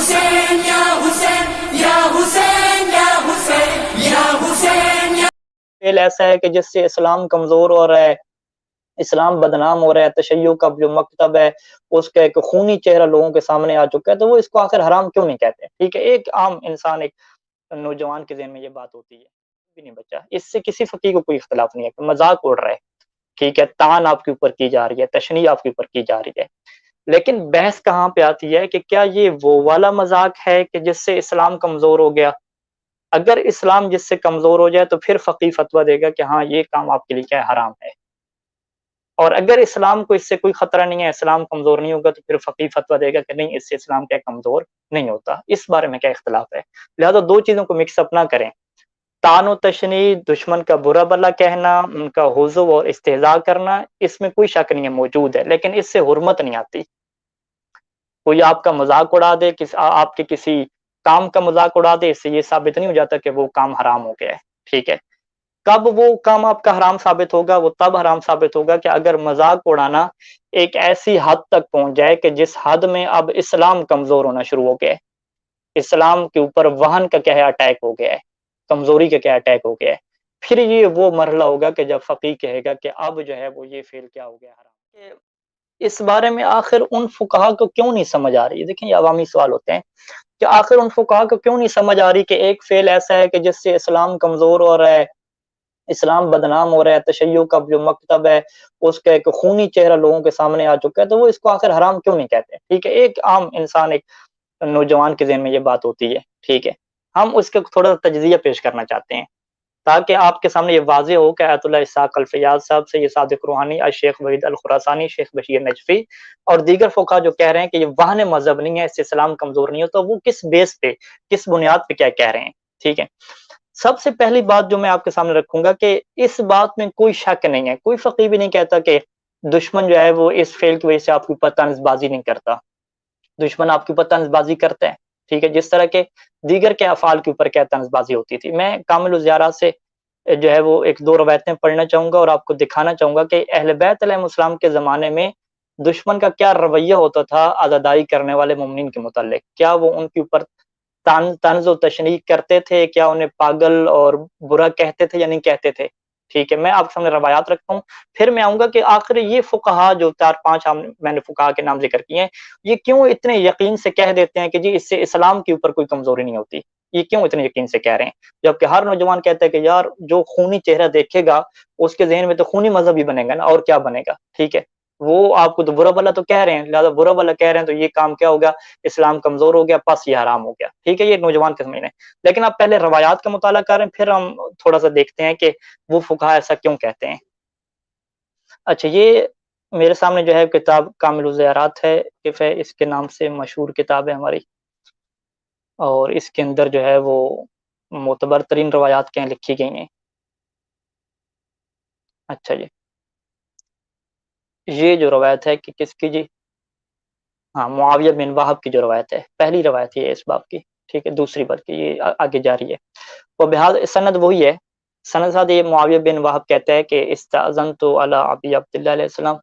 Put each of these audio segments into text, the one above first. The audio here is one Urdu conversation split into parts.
حسین یا حسین یا حسین یا حسین یا حسین یا فعل ایسا ہے کہ جس سے اسلام کمزور ہو رہا ہے، اسلام بدنام ہو رہا ہے، تشیع کا جو مکتب ہے اس کا ایک خونی چہرہ لوگوں کے سامنے آ چکا ہے، تو وہ اس کو آخر حرام کیوں نہیں کہتے؟ ٹھیک ہے، ایک عام انسان، ایک نوجوان کے ذہن میں یہ بات ہوتی ہے بھی نہیں بچا، اس سے کسی فقیر کو کوئی اختلاف نہیں ہے کہ مذاق اڑ رہا ہے، ٹھیک ہے، تان آپ کے اوپر کی جا رہی ہے، تشنیع آپ کے اوپر کی جا رہی ہے، لیکن بحث کہاں پہ آتی ہے کہ کیا یہ وہ والا مذاق ہے کہ جس سے اسلام کمزور ہو گیا؟ اگر اسلام جس سے کمزور ہو جائے تو پھر فقیہ فتویٰ دے گا کہ ہاں یہ کام آپ کے لیے کیا ہے، حرام ہے، اور اگر اسلام کو اس سے کوئی خطرہ نہیں ہے، اسلام کمزور نہیں ہوگا، تو پھر فقیہ فتویٰ دے گا کہ نہیں، اس سے اسلام کیا کمزور نہیں ہوتا۔ اس بارے میں کیا اختلاف ہے؟ لہذا دو چیزوں کو مکس اپ نہ کریں، طعن و تشنیع، دشمن کا برا بلا کہنا، ان کا حضو اور استہزاء کرنا، اس میں کوئی شک نہیں ہے، موجود ہے، لیکن اس سے حرمت نہیں آتی۔ کوئی آپ کا مذاق اڑا دے، آپ کے کسی کام کا مذاق اڑا دے، اس سے یہ ثابت نہیں ہو جاتا کہ وہ کام حرام ہو گیا ہے، ٹھیک ہے۔ کب وہ کام آپ کا حرام ثابت ہوگا؟ وہ تب حرام ثابت ہوگا کہ اگر مذاق اڑانا ایک ایسی حد تک پہنچ جائے کہ جس حد میں اب اسلام کمزور ہونا شروع ہو گیا ہے، اسلام کے اوپر وہن کا کیا ہے، اٹیک ہو گیا ہے، کمزوری کا کیا اٹیک ہو گیا ہے، پھر یہ وہ مرحلہ ہوگا کہ جب فقیہ کہے گا کہ اب جو ہے وہ یہ فعل کیا ہو گیا، حرام۔ اس بارے میں آخر ان فقہا کو کیوں نہیں سمجھ آ رہی؟ دیکھیں، یہ عوامی سوال ہوتے ہیں کہ آخر ان فقہا کو کیوں نہیں سمجھ آ رہی کہ ایک فعل ایسا ہے کہ جس سے اسلام کمزور ہو رہا ہے، اسلام بدنام ہو رہا ہے، تشیع کا جو مکتب ہے اس کا ایک خونی چہرہ لوگوں کے سامنے آ چکا ہے، تو وہ اس کو آخر حرام کیوں نہیں کہتے؟ ٹھیک ہے، ایک عام انسان، ایک نوجوان کے ذہن میں یہ بات ہوتی ہے، ٹھیک ہے، ہم اس کا تھوڑا سا تجزیہ پیش کرنا چاہتے ہیں تاکہ آپ کے سامنے یہ واضح ہو کہ آیت اللہ اسحاق الفیاض صاحب سے، یہ صادق روحانی، الشیخ وحید الخراسانی، شیخ بشیر نجفی اور دیگر فقہا جو کہہ رہے ہیں کہ یہ وہن مذہب نہیں ہے، اس سے اسلام کمزور نہیں ہوتا، وہ کس بیس پہ، کس بنیاد پہ کیا کہہ رہے ہیں؟ ٹھیک ہے، سب سے پہلی بات جو میں آپ کے سامنے رکھوں گا کہ اس بات میں کوئی شک نہیں ہے، کوئی فقیہ بھی نہیں کہتا کہ دشمن جو ہے وہ اس فعل کی وجہ سے آپ کے اوپر طنز بازی نہیں کرتا، دشمن آپ کے اوپر طنز بازی کرتا ہے، ٹھیک ہے، جس طرح کے دیگر کے افعال کے اوپر کیا طنز بازی ہوتی تھی۔ میں کامل الزیارات سے جو ہے وہ ایک دو روایتیں پڑھنا چاہوں گا اور آپ کو دکھانا چاہوں گا کہ اہل بیت علیہ السلام کے زمانے میں دشمن کا کیا رویہ ہوتا تھا عزاداری کرنے والے مومنین کے متعلق، کیا وہ ان کے اوپر طنز و تشنیع کرتے تھے، کیا انہیں پاگل اور برا کہتے تھے یا نہیں کہتے تھے؟ ٹھیک ہے، میں آپ کے سامنے روایات رکھتا ہوں، پھر میں آؤں گا کہ آخر یہ فقہا جو چار پانچ میں نے فقہا کے نام ذکر کیے ہیں، یہ کیوں اتنے یقین سے کہہ دیتے ہیں کہ جی اس سے اسلام کے اوپر کوئی کمزوری نہیں ہوتی؟ یہ کیوں اتنے یقین سے کہہ رہے ہیں، جبکہ ہر نوجوان کہتا ہے کہ یار جو خونی چہرہ دیکھے گا اس کے ذہن میں تو خونی مذہب ہی بنے گا نا، اور کیا بنے گا؟ ٹھیک ہے، وہ آپ کو تو برا بلا تو کہہ رہے ہیں، لہٰذا برا بلا کہہ رہے ہیں تو یہ کام کیا ہوگا، اسلام کمزور ہو گیا، پس یہ حرام ہو گیا، ٹھیک ہے، یہ نوجوان کے سمجھنے۔ لیکن آپ پہلے روایات کا مطالعہ کریں، پھر ہم تھوڑا سا دیکھتے ہیں کہ وہ فقہا ایسا کیوں کہتے ہیں۔ اچھا، یہ میرے سامنے جو ہے کتاب کامل الزیارات ہے، اس کے نام سے مشہور کتاب ہے ہماری، اور اس کے اندر جو ہے وہ معتبر ترین روایات کہیں لکھی گئی ہیں۔ اچھا جی، یہ جو روایت ہے کہ کس کی جی؟ ہاں، معاویہ بن وہب کی جو روایت ہے، پہلی روایت یہ ہے اس باب کی، ٹھیک ہے، دوسری بلکہ یہ آگے جاری ہے، وہ بحال سند وہی ہے، سند ساتھ یہ معاویہ بن وہب کہتا ہے کہ استاذنت علی ابی عبداللہ علیہ السلام،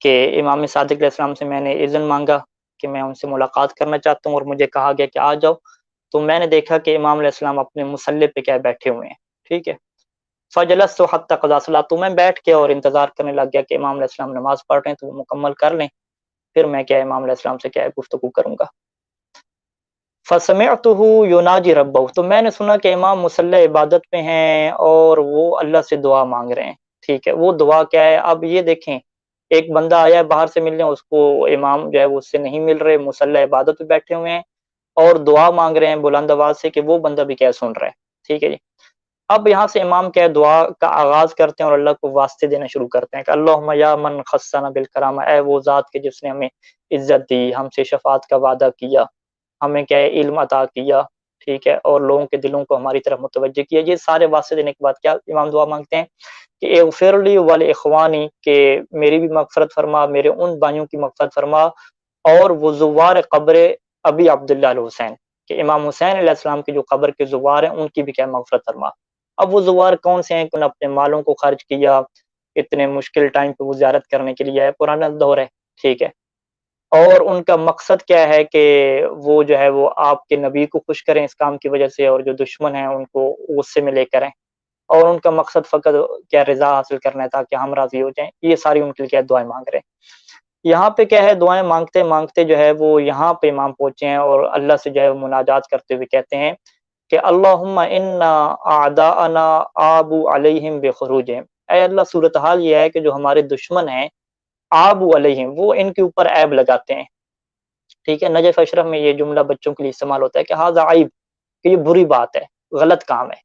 کہ امام صادق علیہ السلام سے میں نے اذن مانگا کہ میں ان سے ملاقات کرنا چاہتا ہوں، اور مجھے کہا گیا کہ آ جاؤ، تو میں نے دیکھا کہ امام علیہ السلام اپنے مصلی پہ کیا بیٹھے ہوئے ہیں، ٹھیک ہے، فجلست حتی قضا صلاۃ، تو میں بیٹھ کے اور انتظار کرنے لگ گیا کہ امام علیہ السلام نماز پڑھ رہے ہیں تو وہ مکمل کر لیں، پھر میں کیا امام علیہ السلام سے کیا گفتگو کروں گا۔ فسمعته یناجی ربہ، تو میں نے سنا کہ امام مصلی عبادت پہ ہیں اور وہ اللہ سے دعا مانگ رہے ہیں، ٹھیک ہے، وہ دعا کیا ہے؟ اب یہ دیکھیں، ایک بندہ آیا ہے باہر سے ملنے، اس کو امام جو ہے وہ اس سے نہیں مل رہے، مصلی عبادت پہ بیٹھے ہوئے ہیں اور دعا مانگ رہے ہیں بلند آواز سے، کہ وہ بندہ بھی کیا سن رہا ہے، ٹھیک ہے جی۔ اب یہاں سے امام کیا دعا کا آغاز کرتے ہیں اور اللہ کو واسطے دینا شروع کرتے ہیں کہ اللہم یا من خصنا بالکرامہ، اے وہ ذات کے جس نے ہمیں عزت دی، ہم سے شفاعت کا وعدہ کیا، ہمیں کیا ہے علم عطا کیا، ٹھیک ہے، اور لوگوں کے دلوں کو ہماری طرف متوجہ کیا۔ یہ سارے واسطے دینے کے بعد کیا امام دعا مانگتے ہیں کہ اغفر لی ولاخوانی، کہ میری بھی مغفرت فرما، میرے ان بھائیوں کی مغفرت فرما، اور وہ زوار قبر ابی عبداللہ الحسین، کہ امام حسین علیہ السلام کی جو قبر کے زوار ہیں ان کی بھی کیا مغفرت فرما۔ اب وہ زوار کون سے ہیں؟ کہ انہوں نے اپنے مالوں کو خرچ کیا، اتنے مشکل ٹائم پہ وہ زیارت کرنے کے لیے آئے، پرانا دور ہے، ٹھیک ہے، اور ان کا مقصد کیا ہے کہ وہ جو ہے وہ آپ کے نبی کو خوش کریں اس کام کی وجہ سے، اور جو دشمن ہیں ان کو غصے میں لے کریں، اور ان کا مقصد فقط کیا رضا حاصل کرنا ہے تاکہ ہم راضی ہو جائیں. یہ ساری ان کے لیے کیا دعائیں مانگ رہے ہیں. یہاں پہ کیا ہے، دعائیں مانگتے مانگتے جو ہے وہ یہاں پہ امام پہنچے ہیں اور اللہ سے جو ہے مناجات کرتے ہوئے کہتے ہیں کہ اللہم انا اعداءنا آبو علیہم بخروجہم. اے اللہ، صورتحال یہ ہے کہ جو ہمارے دشمن ہیں، آبو علیہم، وہ ان کے اوپر عیب لگاتے ہیں. ٹھیک ہے، نجف اشرف میں یہ جملہ بچوں کے لیے استعمال ہوتا ہے کہ ہاذا عیب، کہ یہ بری بات ہے، غلط کام ہے،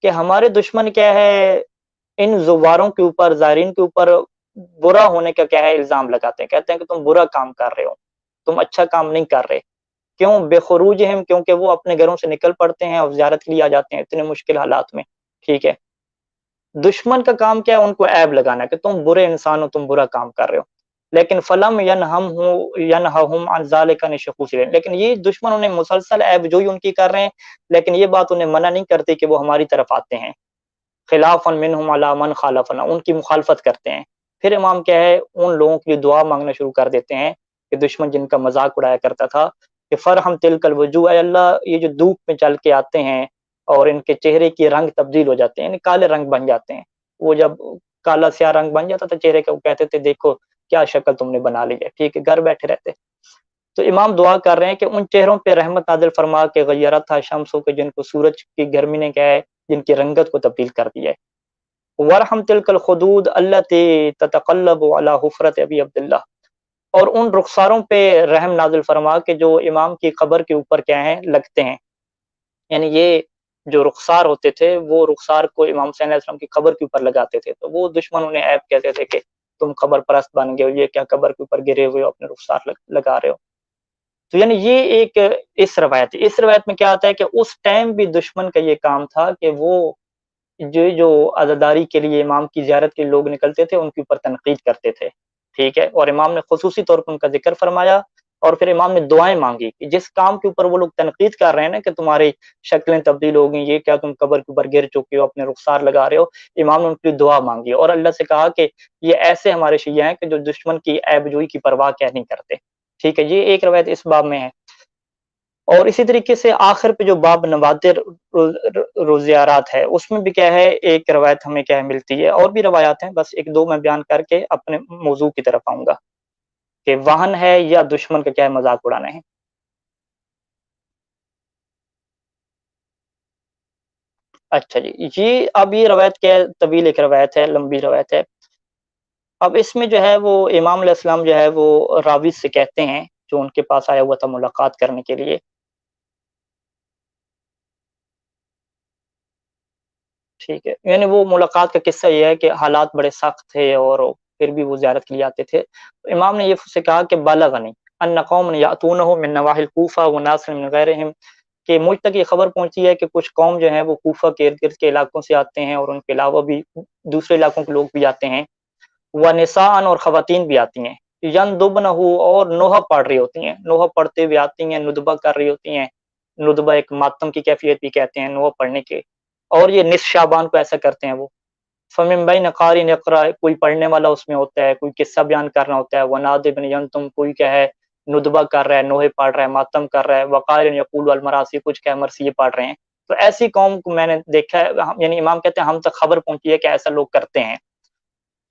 کہ ہمارے دشمن کیا ہے، ان زواروں کے اوپر، زائرین کے اوپر برا ہونے کا کیا ہے الزام لگاتے ہیں. کہتے ہیں کہ تم برا کام کر رہے ہو، تم اچھا کام نہیں کر رہے. کیوں؟ بے خروجہم، کیونکہ وہ اپنے گھروں سے نکل پڑتے ہیں اور زیارت کے لیے آ جاتے ہیں اتنے مشکل حالات میں. ٹھیک ہے، دشمن کا کام کیا ہے؟ ان کو عیب لگانا کہ تم برے انسان ہو، تم برا کام کر رہے ہو. لیکن فلم ینہم عن ذالک نشخوص، لیکن یہ دشمن انہیں مسلسل عیب جوئی ان کی کر رہے ہیں، لیکن یہ بات انہیں منع نہیں کرتی کہ وہ ہماری طرف آتے ہیں. خلافا منہم علی من خالفنا، ان کی مخالفت کرتے ہیں. پھر امام کیا ہے، ان لوگوں کے لیے دعا مانگنا شروع کر دیتے ہیں کہ دشمن جن کا مذاق اڑایا کرتا تھا کہ فرحم تلک الوجوہ، اے اللہ یہ جو دھوپ میں چل کے آتے ہیں اور ان کے چہرے کی رنگ تبدیل ہو جاتے ہیں، یعنی کالے رنگ بن جاتے ہیں. وہ جب کالا سیاہ رنگ بن جاتا تھا چہرے کا، وہ کہتے تھے دیکھو کیا شکل تم نے بنا لی ہے. ٹھیک ہے، گھر بیٹھے رہتے. تو امام دعا کر رہے ہیں کہ ان چہروں پہ رحمت نازل فرما کے غیرت تھا شمسوں کے، جن کو سورج کی گرمی نے کیا ہے، جن کی رنگت کو تبدیل کر دیا ہے. ورحم تلک الخدود التي تتقلب على حفرت ابی عبداللہ، اور ان رخساروں پہ رحم نازل فرما کے جو امام کی قبر کے اوپر کیا ہیں لگتے ہیں. یعنی یہ جو رخسار ہوتے تھے وہ رخسار کو امام حسین علیہ السلام کی قبر کے اوپر لگاتے تھے، تو وہ دشمن انہیں عیب کہتے تھے کہ تم قبر پرست بن گئے ہو، یہ کیا قبر کے اوپر گرے ہوئے ہو، اپنے رخسار لگا رہے ہو. تو یعنی یہ ایک اس روایت میں کیا آتا ہے کہ اس ٹائم بھی دشمن کا یہ کام تھا کہ وہ جو عزاداری کے لیے امام کی زیارت کے لوگ نکلتے تھے ان کے اوپر تنقید کرتے تھے. ٹھیک ہے، اور امام نے خصوصی طور پر ان کا ذکر فرمایا، اور پھر امام نے دعائیں مانگی کہ جس کام کے اوپر وہ لوگ تنقید کر رہے ہیں نا کہ تمہاری شکلیں تبدیل ہو گئی، یہ کیا تم قبر کے اوپر گر چکے ہو، اپنے رخسار لگا رہے ہو، امام نے ان کی دعا مانگی اور اللہ سے کہا کہ یہ ایسے ہمارے شیعہ ہیں کہ جو دشمن کی عیب جوئی کی پرواہ کیا نہیں کرتے. ٹھیک ہے، یہ ایک روایت اس باب میں ہے. اور اسی طریقے سے آخر پہ جو باب نوادر روزیارات ہے اس میں بھی کیا ہے ایک روایت ہمیں کیا ہے ملتی ہے، اور بھی روایات ہیں، بس ایک دو میں بیان کر کے اپنے موضوع کی طرف آؤں گا کہ واہن ہے یا دشمن کا کیا ہے مذاق اڑانا ہے. اچھا جی، اب یہ روایت کیا ہے، طویل ایک روایت ہے، لمبی روایت ہے. اب اس میں جو ہے وہ امام علیہ السلام جو ہے وہ راوی سے کہتے ہیں جو ان کے پاس آیا ہوا تھا ملاقات کرنے کے لیے. ٹھیک ہے، یعنی وہ ملاقات کا قصہ یہ ہے کہ حالات بڑے سخت تھے اور پھر بھی وہ زیارت کے لیے آتے تھے. تو امام نے یہ سے کہا کہ بلغنی ان قوم یاتونہ من نواحی الکوفہ وناس من غیرہم، کہ مجھ تک یہ خبر پہنچی ہے کہ کچھ قوم جو ہیں وہ کوفہ کے ارد گرد کے علاقوں سے آتے ہیں اور ان کے علاوہ بھی دوسرے علاقوں کے لوگ بھی آتے ہیں. ونساء، اور خواتین بھی آتی ہیں. یندبنہ، اور نوحہ پڑھ رہی ہوتی ہیں، نوحہ پڑھتے ہوئے آتی ہیں، ندبہ کر رہی ہوتی ہیں. ندبہ ایک ماتم کی کیفیت بھی کہتے ہیں نوحہ پڑھنے کے، اور یہ نصف شعبان کو ایسا کرتے ہیں وہ. فمن بین قارئ یقرأ، کوئی پڑھنے والا اس میں ہوتا ہے، کوئی قصہ بیان کرنا ہوتا ہے. ونادب ینتم، کوئی کیا ہے ندبہ کر رہا ہے، نوحے پڑھ رہا ہے، ماتم کر رہا ہے. وقارئ یقول المراثی، کچھ کیا مرثیے پڑھ رہے ہیں. تو ایسی قوم کو میں نے دیکھا ہے، یعنی امام کہتے ہیں ہم تک خبر پہنچی ہے کہ ایسا لوگ کرتے ہیں.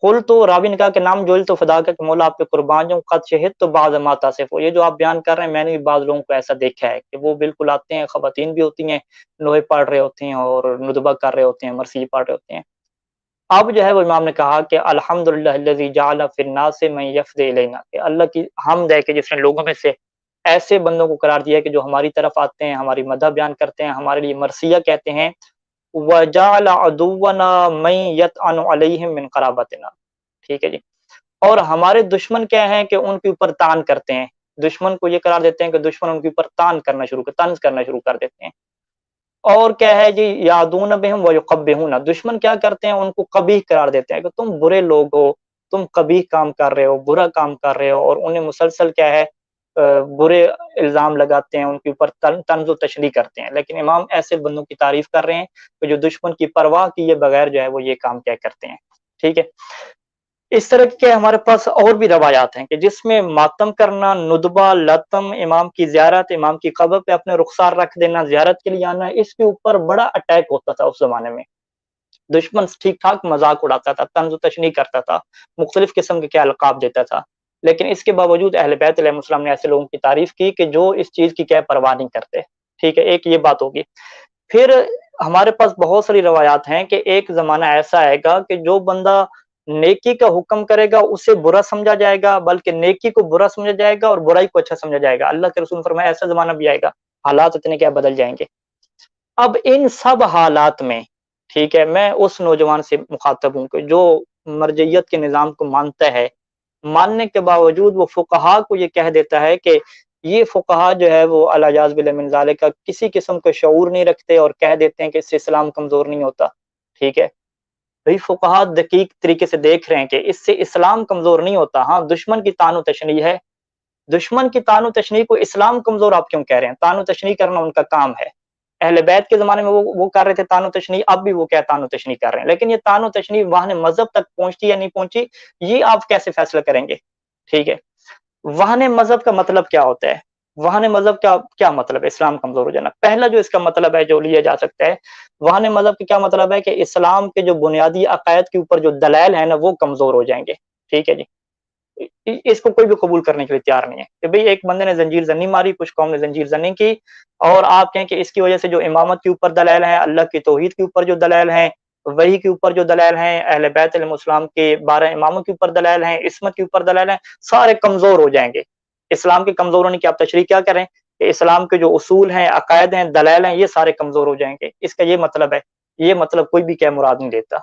قل، تو راوی نے کہا کہ نام جول تو خدا کا کہ مولا آپ پہ قربان جاؤں، قد شہد تو بعض ما تصف، یہ جو آپ بیان کر رہے ہیں میں نے بھی بعض لوگوں کو ایسا دیکھا ہے کہ وہ بالکل آتے ہیں، خواتین بھی ہوتی ہیں، نوحے پڑھ رہے ہوتے ہیں اور ندبہ کر رہے ہوتے ہیں، مرثیے پڑھ رہے ہوتے ہیں. اب جو ہے وہ امام نے کہا کہ الحمدللہ الذی جعل فی الناس من یفد الینا، کہ اللہ کی حمد ہے کہ جس نے لوگوں میں سے ایسے بندوں کو قرار دیا کہ جو ہماری طرف آتے ہیں، ہماری مدح بیان کرتے ہیں، ہمارے لیے مرثیہ کہتے ہیں. وجعل عدونا من یطعن علیہم من قرابتنا. ٹھیک ہے جی، اور ہمارے دشمن کیا ہیں کہ ان کے اوپر طعن کرتے ہیں. دشمن کو یہ قرار دیتے ہیں کہ دشمن ان کے اوپر طنز کرنا شروع کر دیتے ہیں. اور کیا ہے جی، یادون بہم ویقبحون، دشمن کیا کرتے ہیں ان کو قبیح قرار دیتے ہیں کہ تم برے لوگ ہو، تم قبیح کام کر رہے ہو، برا کام کر رہے ہو، اور انہیں مسلسل کیا ہے برے الزام لگاتے ہیں، ان کے اوپر طنز و تشریح کرتے ہیں. لیکن امام ایسے بندوں کی تعریف کر رہے ہیں کہ جو دشمن کی پرواہ کیے بغیر جو ہے وہ یہ کام کیا کرتے ہیں. ٹھیک ہے، اس طرح کے ہمارے پاس اور بھی روایات ہیں کہ جس میں ماتم کرنا، ندبہ، لطم، امام کی زیارت، امام کی قبر پہ اپنے رخسار رکھ دینا، زیارت کے لیے آنا، اس کے اوپر بڑا اٹیک ہوتا تھا اس زمانے میں۔ دشمن ٹھیک ٹھاک مذاق اڑاتا تھا، طنز و تشنیع کرتا تھا، مختلف قسم کے کیا القاب دیتا تھا، لیکن اس کے باوجود اہل بیت علیہ السلام نے ایسے لوگوں کی تعریف کی کہ جو اس چیز کی کیا پرواہ نہیں کرتے، ٹھیک ہے، ایک یہ بات ہوگی۔ پھر ہمارے پاس بہت ساری روایات ہیں کہ ایک زمانہ ایسا آئے گا کہ جو بندہ نیکی کا حکم کرے گا اسے برا سمجھا جائے گا، بلکہ نیکی کو برا سمجھا جائے گا اور برائی کو اچھا سمجھا جائے گا۔ اللہ کے رسول نے فرمایا ایسا زمانہ بھی آئے گا، حالات اتنے کیا بدل جائیں گے۔ اب ان سب حالات میں، ٹھیک ہے، میں اس نوجوان سے مخاطب ہوں کہ جو مرجعیت کے نظام کو مانتا ہے، ماننے کے باوجود وہ فقہا کو یہ کہہ دیتا ہے کہ یہ فقہا جو ہے وہ الاجاز باللہ من ذالک کا کسی قسم کا شعور نہیں رکھتے اور کہہ دیتے ہیں کہ اس سے اسلام کمزور نہیں ہوتا، ٹھیک ہے۔ بھئی فقہا دقیق طریقے سے دیکھ رہے ہیں کہ اس سے اسلام کمزور نہیں ہوتا، ہاں دشمن کی طعن و تشنیع ہے، دشمن کی طعن و تشنیع کو اسلام کمزور آپ کیوں کہہ رہے ہیں؟ طعن و تشنیع کرنا ان کا کام ہے، اہل بیت کے زمانے میں وہ کر رہے تھے طعن و تشنیع، اب بھی وہ کیا طعن و تشنیع کر رہے ہیں، لیکن یہ طعن و تشنیع وہن مذہب تک پہنچتی یا نہیں پہنچی، یہ آپ کیسے فیصلہ کریں گے، ٹھیک ہے۔ وہن مذہب کا مطلب کیا ہوتا ہے؟ وہن مذہب کا کیا مطلب ہے اسلام کمزور ہو جانا؟ پہلا جو اس کا مطلب ہے جو لیا جا سکتا ہے، وہن مذہب کا کیا مطلب ہے کہ اسلام کے جو بنیادی عقائد کے اوپر جو دلائل ہیں نا وہ کمزور ہو جائیں گے، ٹھیک ہے جی۔ اس کو کوئی بھی قبول کرنے کے لیے تیار نہیں ہے کہ بھئی ایک بندے نے زنجیر زنی ماری، کچھ قوم نے زنجیر زنی کی، اور آپ کہیں کہ اس کی وجہ سے جو امامت کے اوپر دلائل ہیں، اللہ کی توحید کے اوپر جو دلائل ہیں، وحی کے اوپر جو دلائل ہیں، اہل بیت علیہ السلام کے 12 اماموں کے اوپر دلائل ہیں، عصمت کے اوپر دلائل ہیں، سارے کمزور ہو جائیں گے۔ اسلام کے کمزور ہونے کی آپ تشریح کیا کریں کہ اسلام کے جو اصول ہیں، عقائد ہیں، دلائل ہیں، یہ سارے کمزور ہو جائیں گے، اس کا یہ مطلب ہے۔ یہ مطلب کوئی بھی کیا مراد نہیں دیتا۔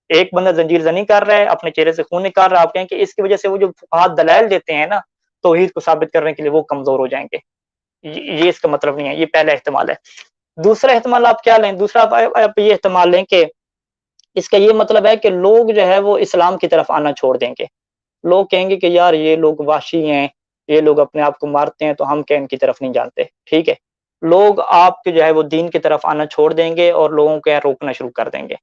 ایک بندہ زنجیر زنی کر رہا ہے، اپنے چہرے سے خون نکال رہا ہے، آپ کہیں کہ اس کی وجہ سے وہ جو فقہا دلائل دیتے ہیں نا توحید کو ثابت کرنے کے لیے وہ کمزور ہو جائیں گے، یہ اس کا مطلب نہیں ہے، یہ پہلا احتمال ہے۔ دوسرا احتمال آپ کیا لیں؟ دوسرا آپ یہ احتمال لیں کہ اس کا یہ مطلب ہے کہ لوگ جو ہے وہ اسلام کی طرف آنا چھوڑ دیں گے، لوگ کہیں گے کہ یار یہ لوگ وحشی ہیں، یہ لوگ اپنے آپ کو مارتے ہیں تو ہم کیا ان کی طرف نہیں جانتے، ٹھیک ہے۔ لوگ آپ کے جو ہے وہ دین کی طرف آنا چھوڑ دیں گے اور لوگوں کو روکنا شروع کر دیں گے۔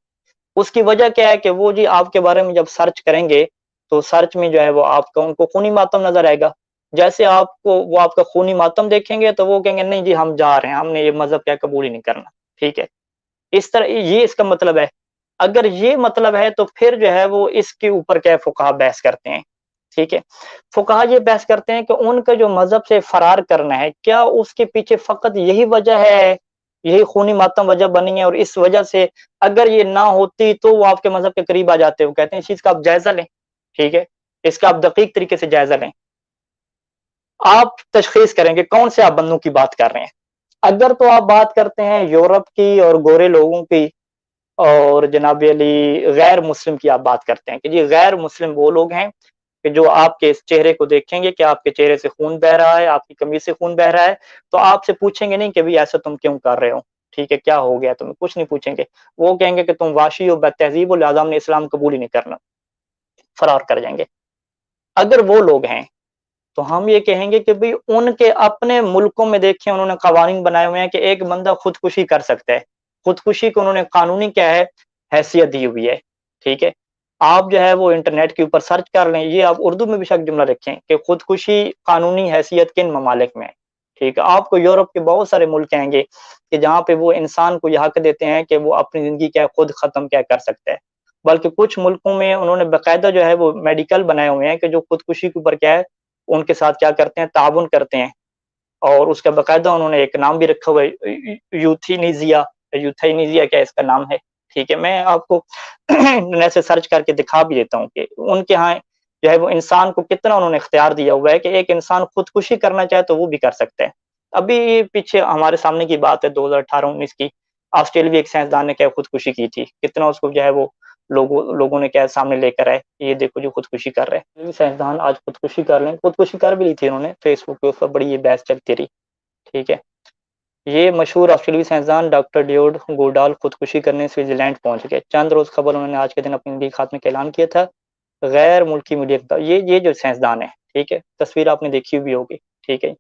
اس کی وجہ کیا ہے کہ وہ جی آپ کے بارے میں جب سرچ کریں گے تو سرچ میں جو ہے وہ آپ کا ان کو خونی ماتم نظر آئے گا، جیسے آپ کو وہ آپ کا خونی ماتم دیکھیں گے تو وہ کہیں گے نہیں جی ہم جا رہے ہیں، ہم نے یہ مذہب کیا قبول ہی نہیں کرنا، ٹھیک ہے۔ اس طرح یہ اس کا مطلب ہے۔ اگر یہ مطلب ہے تو پھر جو ہے وہ اس کے اوپر کیا فقہا بحث کرتے ہیں، ٹھیک ہے۔ فقہا یہ بحث کرتے ہیں کہ ان کا جو مذہب سے فرار کرنا ہے کیا اس کے پیچھے فقط یہی وجہ ہے، یہی خونی ماتم وجہ بنی ہے، اور اس وجہ سے اگر یہ نہ ہوتی تو وہ آپ کے مذہب کے قریب آ جاتے، وہ کہتے ہیں اس چیز کا آپ جائزہ لیں، ٹھیک ہے، اس کا آپ دقیق طریقے سے جائزہ لیں، آپ تشخیص کریں گے کون سے آپ بندوں کی بات کر رہے ہیں۔ اگر تو آپ بات کرتے ہیں یورپ کی اور گورے لوگوں کی اور جناب علی غیر مسلم کی آپ بات کرتے ہیں کہ جی غیر مسلم وہ لوگ ہیں کہ جو آپ کے اس چہرے کو دیکھیں گے کہ آپ کے چہرے سے خون بہ رہا ہے، آپ کی قمیض سے خون بہ رہا ہے، تو آپ سے پوچھیں گے نہیں کہ بھی ایسا تم کیوں کر رہے ہو، ٹھیک ہے، کیا ہو گیا تمہیں، کچھ نہیں پوچھیں گے، وہ کہیں گے کہ تم واشی ہو، بد تہذیب ہو، لہٰذا ہم نے اسلام قبول ہی نہیں کرنا، فرار کر جائیں گے۔ اگر وہ لوگ ہیں تو ہم یہ کہیں گے کہ بھئی ان کے اپنے ملکوں میں دیکھیں انہوں نے قوانین بنائے ہوئے ہیں کہ ایک بندہ خودکشی کر سکتا ہے، خودکشی کو انہوں نے قانونی کیا ہے حیثیت دی ہوئی ہے، ٹھیک ہے۔ آپ جو ہے وہ انٹرنیٹ کے اوپر سرچ کر لیں، یہ آپ اردو میں بھی شک جملہ رکھیں کہ خودکشی قانونی حیثیت کن ممالک میں ہے، ٹھیک ہے۔ آپ کو یورپ کے بہت سارے ملک آئیں گے کہ جہاں پہ وہ انسان کو یہ حق دیتے ہیں کہ وہ اپنی زندگی کیا خود ختم کیا کر سکتا ہے، بلکہ کچھ ملکوں میں انہوں نے باقاعدہ جو ہے وہ میڈیکل بنائے ہوئے ہیں کہ جو خودکشی کے اوپر کیا ہے ان کے ساتھ کیا کرتے ہیں، تعاون کرتے ہیں، اور اس کا باقاعدہ انہوں نے ایک نام بھی رکھا ہوا ہے یوتھینیزیا کیا اس کا نام ہے، ٹھیک ہے۔ میں آپ کو انٹرنیٹ سے سرچ کر کے دکھا بھی دیتا ہوں کہ ان کے ہاں جو ہے وہ انسان کو کتنا انہوں نے اختیار دیا ہوا ہے کہ ایک انسان خودکشی کرنا چاہے تو وہ بھی کر سکتا ہے۔ ابھی پیچھے ہمارے سامنے کی بات ہے 2018-19 کی، آسٹریلوی ایک سائنسدان نے کیا خودکشی کی تھی، کتنا اس کو جو ہے وہ لوگوں نے کیا سامنے لے کر آئے، یہ دیکھو جو خودکشی کر رہے ہیں سائنسدان، آج خودکشی کر لیں، خودکشی کر بھی لی تھی انہوں نے، فیس بک پہ اس پر بڑی یہ بحث چلتی رہی، ٹھیک ہے۔ یہ مشہور آسٹریلوی سائنسدان ڈاکٹر ڈیوڈ گوڈال خودکشی کرنے سوئٹزرلینڈ پہنچ گئے، چند روز قبل انہوں نے آج کے دن اپنی زندگی خاتمے کا اعلان کیا تھا، غیر ملکی میڈیا یہ جو سائنسدان ہے، ٹھیک ہے، تصویر آپ نے دیکھی بھی ہوگی، ٹھیک ہے۔